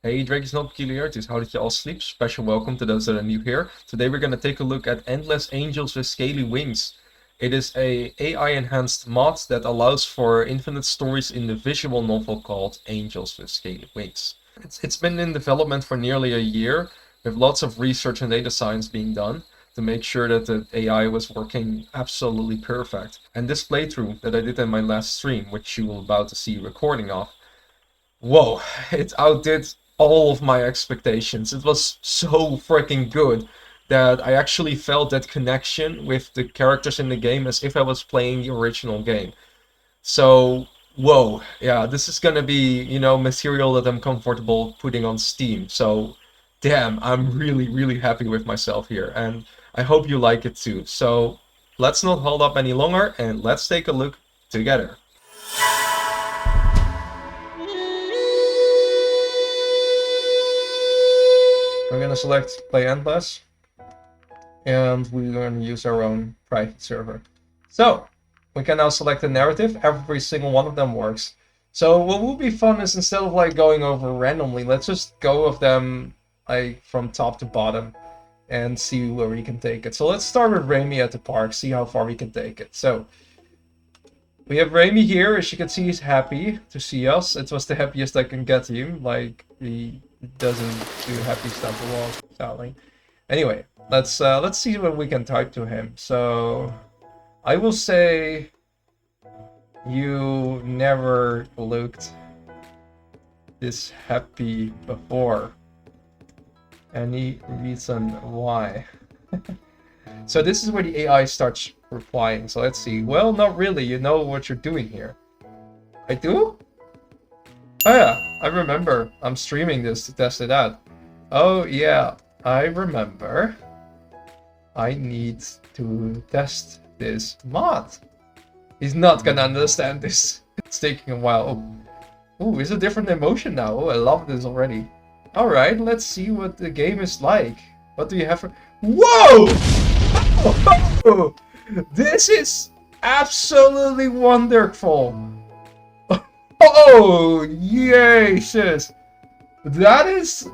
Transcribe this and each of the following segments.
Hey, Drake's No Peculiarities, how did you all sleep? Special welcome to those that are new here. Today we're going to take a look at Endless Angels with Scaly Wings. It is a AI-enhanced mod that allows for infinite stories in the visual novel called Angels with Scaly Wings. It's been in development for nearly a year, with lots of research and data science being done to make sure that the AI was working absolutely perfect. And this playthrough that I did in my last stream, which you will about to see a recording of, whoa, it outdid all of my expectations. It was so freaking good that I actually felt that connection with the characters in the game as if I was playing the original game. So, whoa, yeah, this is gonna be, material that I'm comfortable putting on Steam. So, damn, I'm really, really happy with myself here, and I hope you like it too. So, let's not hold up any longer, and let's take a look together. I'm gonna select Play Endless, and we're gonna use our own private server. So, we can now select a narrative. Every single one of them works. So what will be fun is instead of like going over randomly, let's just go with them like from top to bottom and see where we can take it. So let's start with Raimi at the park, see how far we can take it. So we have Raimi here. As you can see, he's happy to see us. It was the happiest I can get him. Like, he doesn't do happy stuff a lot, sadly. Anyway, let's see what we can type to him. So I will say you never looked this happy before. Any reason why? So this is where the AI starts replying. So let's see. Well, not really. You know what you're doing here. I do? Oh yeah, I remember. I'm streaming this to test it out. Oh yeah, I remember. I need to test this mod. He's not gonna understand this. It's taking a while. Oh, it's a different emotion now. Oh, I love this already. Alright, let's see what the game is like. What do you have for... Whoa! Oh, this is absolutely wonderful. Oh, Jesus. That is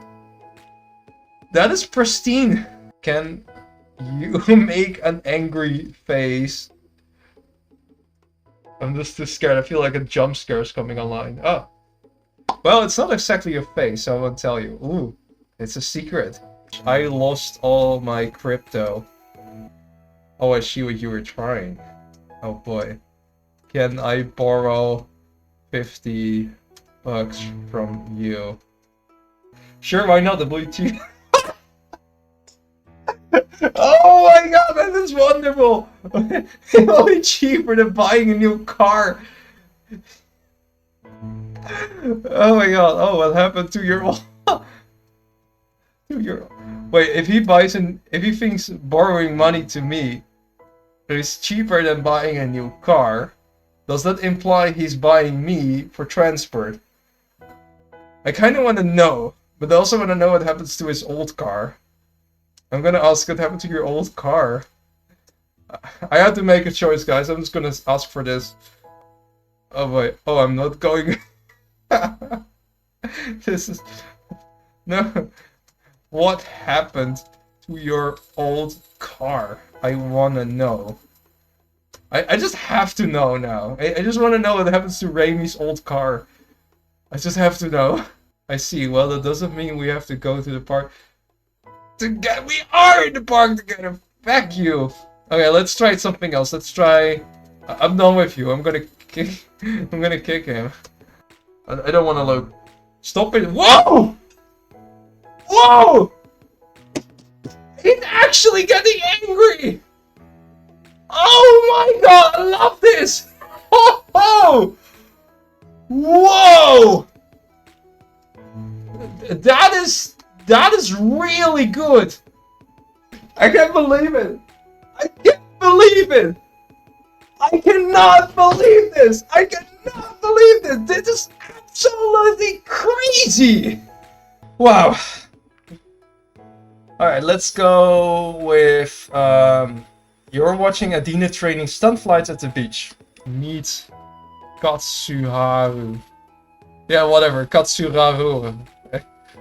pristine. Can you make an angry face? I'm just too scared. I feel like a jump scare is coming online. Oh. Well, it's not exactly a face, so I won't tell you. Ooh, it's a secret. I lost all my crypto. Oh, I see what you were trying. Oh boy. Can I borrow 50 bucks from you? Sure, why not? The Bluetooth. Oh my god, that is wonderful! Only cheaper than buying a new car. Oh my god, oh, what happened to your... Wait, if he thinks borrowing money to me is cheaper than buying a new car, does that imply he's buying me for transport? I kinda wanna know, but I also wanna know what happens to his old car. I'm gonna ask what happened to your old car. I had to make a choice, guys. I'm just gonna ask for this. Oh wait, oh, I'm not going... This is... No. What happened to your old car? I wanna know. I just have to know now. I just wanna know what happens to Raimi's old car. I just have to know. I see. Well, that doesn't mean we have to go to the park. We are in the park together. Fuck you. Okay, let's try something else. Let's try... I'm done with you. I'm gonna kick... I'm gonna kick him. I don't wanna look. Stop it. Whoa! Whoa! He's actually getting angry! Oh my god, I love this! Oh! Whoa! That is really good! I can't believe it! I can't believe it! I cannot believe this! I cannot believe this! This is absolutely crazy! Wow. Alright, let's go with... You're watching Adina training stunt flights at the beach. Meet Katsuharu. Yeah, whatever. Katsuharu.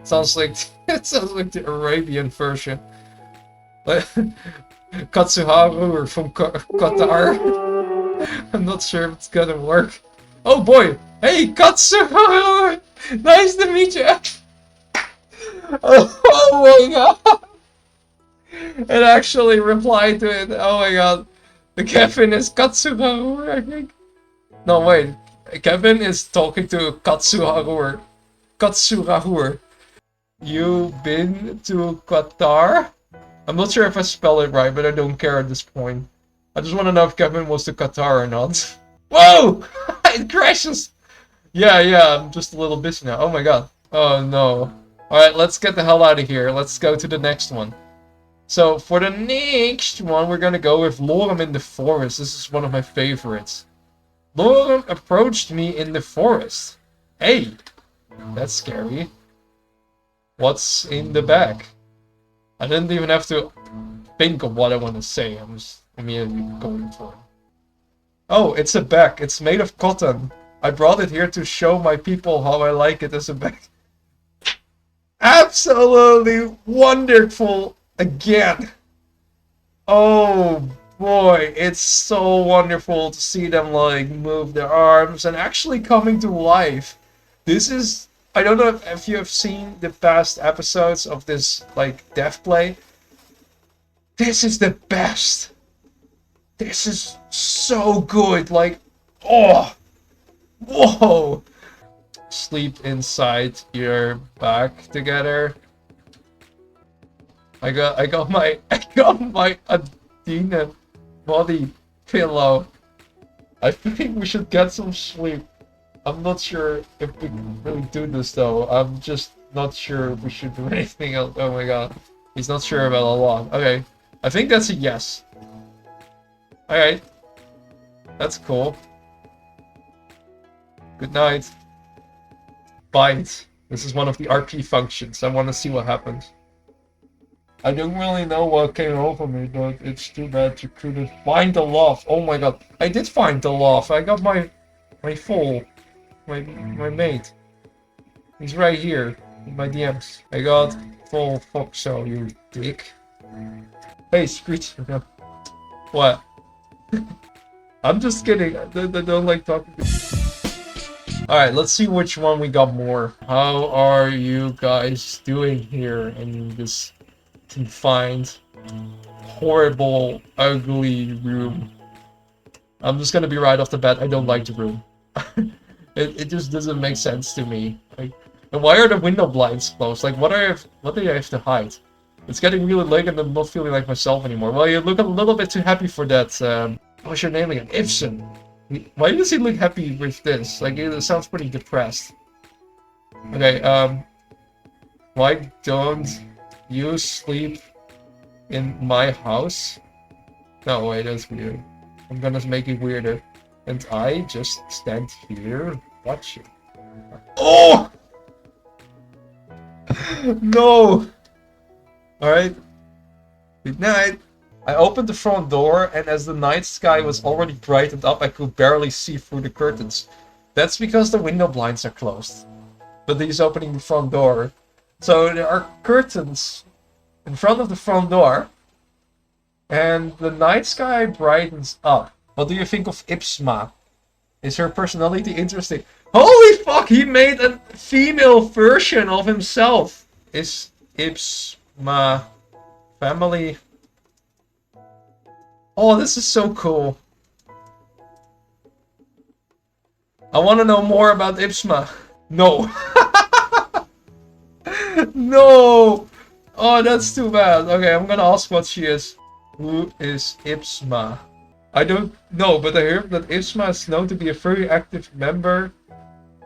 Sounds like it sounds like the Arabian version. Like Katsuharu or from Qatar. I'm not sure if it's gonna work. Oh boy! Hey, Katsuharu! Nice to meet you! Oh my god! It actually replied to it. Oh my god. The Kevin is Katsuharu, I think. No, wait. Kevin is talking to Katsuharu. Katsuharu. You been to Qatar? I'm not sure if I spell it right, but I don't care at this point. I just want to know if Kevin was to Qatar or not. Whoa! It crashes! Yeah, I'm just a little busy now. Oh my god. Oh no. Alright, let's get the hell out of here. Let's go to the next one. So, for the next one, we're gonna go with Lorem in the forest. This is one of my favorites. Lorem approached me in the forest. Hey! That's scary. What's in the bag? I didn't even have to think of what I want to say. I'm just immediately going for it. Oh, it's a bag. It's made of cotton. I brought it here to show my people how I like it as a bag. Absolutely wonderful again. Oh boy, it's so wonderful to see them like move their arms and actually coming to life. This is, I don't know if you have seen the past episodes of this like dev play. This is the best. This is so good. Like, oh, whoa. Sleep inside your back together. I got my Adina body pillow. I think we should get some sleep. I'm not sure if we can really do this though. I'm just not sure if we should do anything else. Oh my god. He's not sure about a lot. Okay. I think that's a yes. Alright. That's cool. Good night. Bind. This is one of the RP functions. I want to see what happens. I don't really know what came over me, but it's too bad you couldn't find the love. Oh my god. I did find the love. I got my mate. He's right here in my DMs. I got full Foxo, you dick. Hey, Screech. What? I'm just kidding. I don't like talking to you. Alright, let's see which one we got more. How are you guys doing here in this confined, horrible, ugly room? I'm just gonna be right off the bat, I don't like the room. It just doesn't make sense to me. Like, and why are the window blinds closed? Like, what do I have to hide? It's getting really late and I'm not feeling like myself anymore. Well, you look a little bit too happy for that. What's your name again? Ibsen. Why does he look happy with this? Like, it sounds pretty depressed. Okay, why don't you sleep in my house? No, wait, that's weird. I'm gonna make it weirder. And I just stand here watching. Oh! No! Alright. Good night. I opened the front door, and as the night sky was already brightened up, I could barely see through the curtains. That's because the window blinds are closed. But he's opening the front door. So there are curtains in front of the front door, and the night sky brightens up. What do you think of Ipsma? Is her personality interesting? Holy fuck, he made a female version of himself! Is Ipsma family? Oh, this is so cool. I want to know more about Ipsma. No. No! Oh, that's too bad. Okay, I'm gonna ask what she is. Who is Ipsma? I don't know, but I heard that Ipsma is known to be a very active member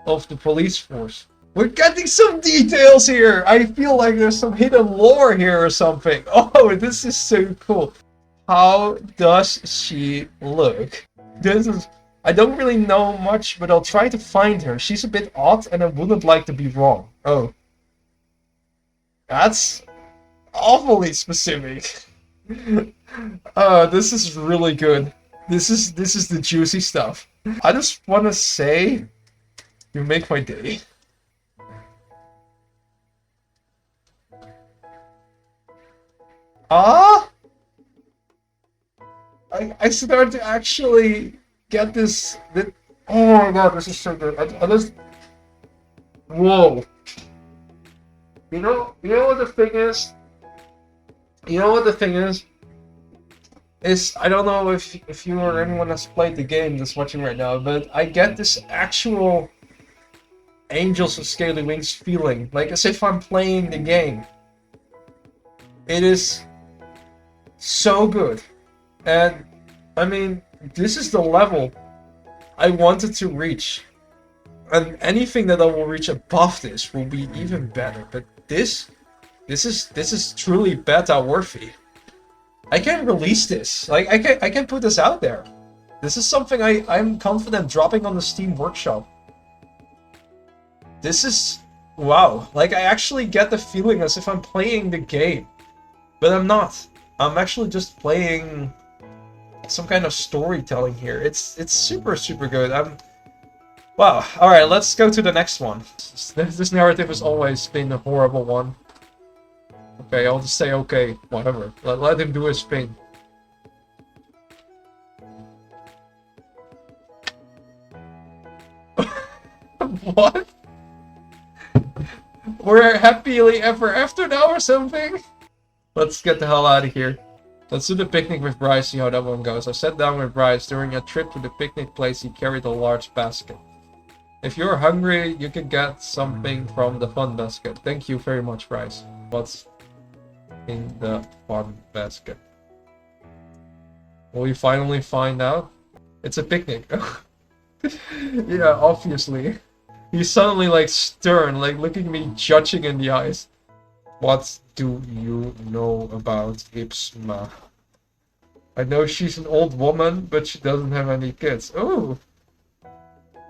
of the police force. We're getting some details here! I feel like there's some hidden lore here or something. Oh, this is so cool. How does she look? This is... I don't really know much, but I'll try to find her. She's a bit odd and I wouldn't like to be wrong. Oh. That's awfully specific. This is really good. This is the juicy stuff. I just wanna say, you make my day. Ah! I start to actually get this. Oh my god, this is so good. I just. Whoa. You know what the thing is? You know what the thing is I don't know if you or anyone has played the game that's watching right now, but I get this actual Angels of Scaly Wings feeling, like as if I'm playing the game. It is so good. And I mean, this is the level I wanted to reach. And anything that I will reach above this will be even better. But this is truly beta worthy. I can release this. Like I can put this out there. This is something I'm confident dropping on the Steam Workshop. This is wow. Like I actually get the feeling as if I'm playing the game. But I'm not. I'm actually just playing some kind of storytelling here. It's super good. Wow. All right, let's go to the next one. This narrative has always been a horrible one. Okay, I'll just say okay, whatever. Let him do his thing. What? We're happily ever after now or something? Let's get the hell out of here. Let's do the picnic with Bryce, see how that one goes. I sat down with Bryce. During a trip to the picnic place, he carried a large basket. If you're hungry, you can get something from the fun basket. Thank you very much, Bryce. What's in the fun basket? Will we finally find out? It's a picnic. Yeah, obviously. He's suddenly like stern, like looking me judging in the eyes. What do you know about Ipsma? I know she's an old woman, but she doesn't have any kids. Oh,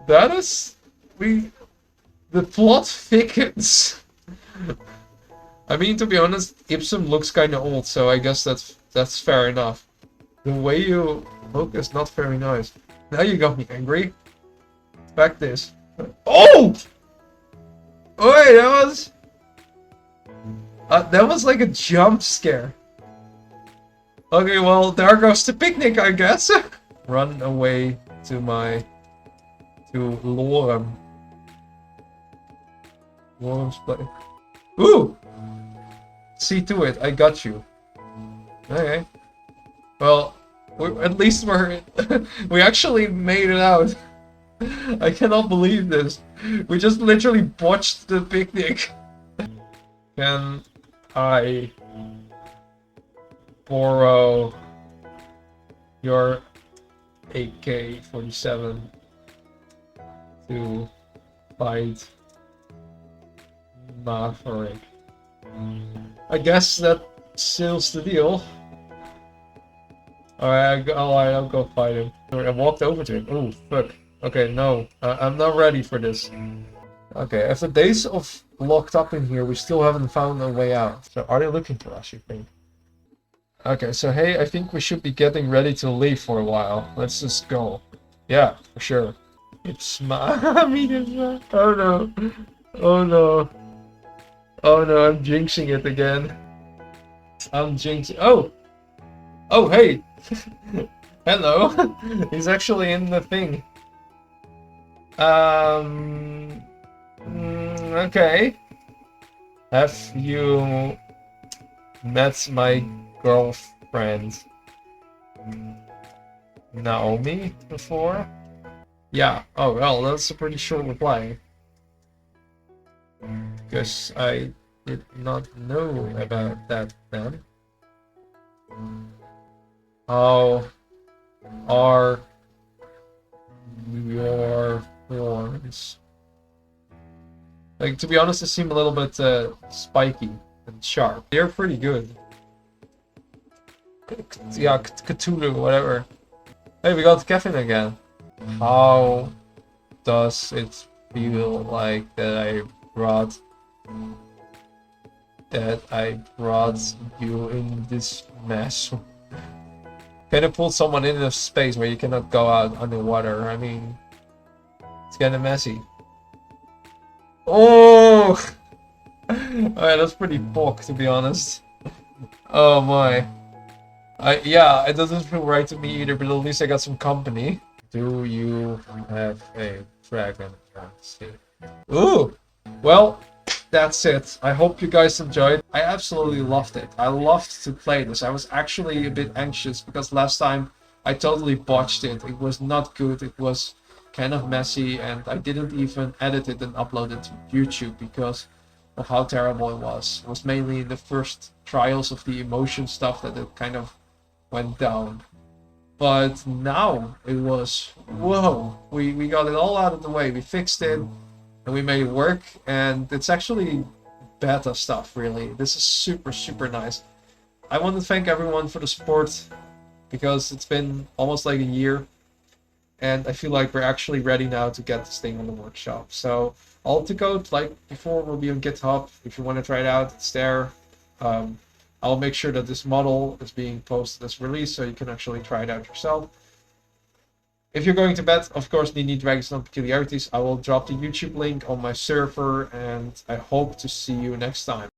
that is... The plot thickens. I mean, to be honest, Ipsum looks kind of old, so I guess that's fair enough. The way you look is not very nice. Now you got me angry. Back this. Oh! Oh wait, that was like a jump scare. Okay, well, there goes the picnic, I guess. Run away to Lorem. Lorem's place. Ooh! See to it, I got you. Okay. Well, at least we actually made it out. I cannot believe this. We just literally botched the picnic. Can I borrow your AK-47 to fight Maverick? I guess that seals the deal. Alright, I'll go fight him. I walked over to him. Oh, fuck. Okay, no. I'm not ready for this. Okay, after days of locked up in here, we still haven't found a way out. So are they looking for us, you think? Okay, so hey, I think we should be getting ready to leave for a while. Let's just go. Yeah, for sure. It's my... Oh no. Oh no. Oh no, I'm jinxing it again. I'm jinxing... Oh! Oh, hey! Hello! He's actually in the thing. Okay. Have you met my girlfriend Naomi before? Yeah. Oh, well, that's a pretty short reply. Because I did not know about that then. How are your horns? Like, to be honest, they seem a little bit spiky and sharp. They're pretty good. Yeah, Cthulhu, whatever. Hey, we got Kevin again. How does it feel like that I brought you in this mess? Kind of pulled someone in a space where you cannot go out underwater. I mean, it's kind of messy. Oh! Alright, that's pretty bulk, to be honest. Oh my. Yeah, it doesn't feel right to me either, but at least I got some company. Do you have a dragon? Let's see. Ooh! Well, that's it. I hope you guys enjoyed. I absolutely loved it. I loved to play this. I was actually a bit anxious because last time I totally botched it. It was not good. It was kind of messy, and I didn't even edit it and upload it to YouTube because of how terrible it was. It was mainly in the first trials of the emotion stuff that it kind of went down. But now it was, whoa, we got it all out of the way. We fixed it and we made it work. And it's actually beta stuff, really. This is super, super nice. I want to thank everyone for the support because it's been almost like a year. And I feel like we're actually ready now to get this thing on the workshop. So all the code, like before, will be on GitHub. If you want to try it out, it's there. Um, I'll make sure that this model is being posted as release so you can actually try it out yourself. If you're going to bed, of course, you need Dragons and Peculiarities. I will drop the YouTube link on my server, and I hope to see you next time.